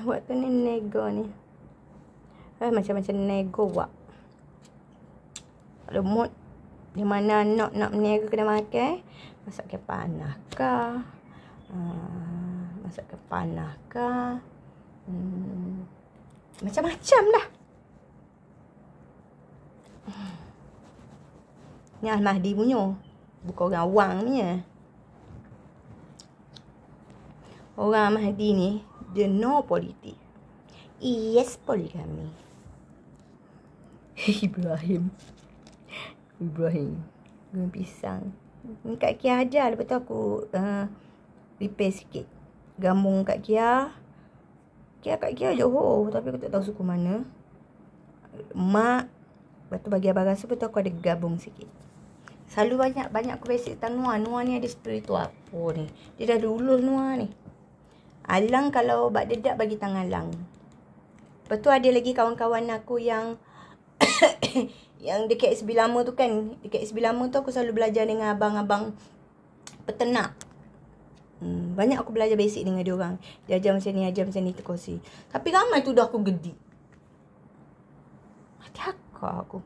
Waktu ni nego ni. Macam-macam nego buat. Kalau mood di mana nak meniaga kena makan, masak ke panah kah? Masak ke panah kah? Macam-macam lah. Ni Al-Mahdi punya. Bukan orang awang punya. Orang Al-Mahdi ni, dia no politik. Yes poligami. Ibrahim. Guna pisang. Ni Kak Kia ajar. Lepas tu aku repair sikit. Gambung Kak Kia. Kak Kia Johor. Tapi aku tak tahu suku mana. Mak. Lepas tu bagi abang rasa. Lepas tu aku ada gabung sikit. Selalu banyak aku basic tentang Noah. Noah ni ada spiritual apa ni. Dia dah ada ulur Noah ni. Alang kalau bak dedak bagi tangan Alang. Lepas tu ada lagi kawan-kawan aku yang yang dekat SB lama tu kan. Dekat SB lama tu aku selalu belajar dengan abang-abang peternak. Banyak aku belajar basic dengan dia orang. Dia ajar macam ni, terkosi. Tapi ramai tu dah aku gedik. Mati akak aku.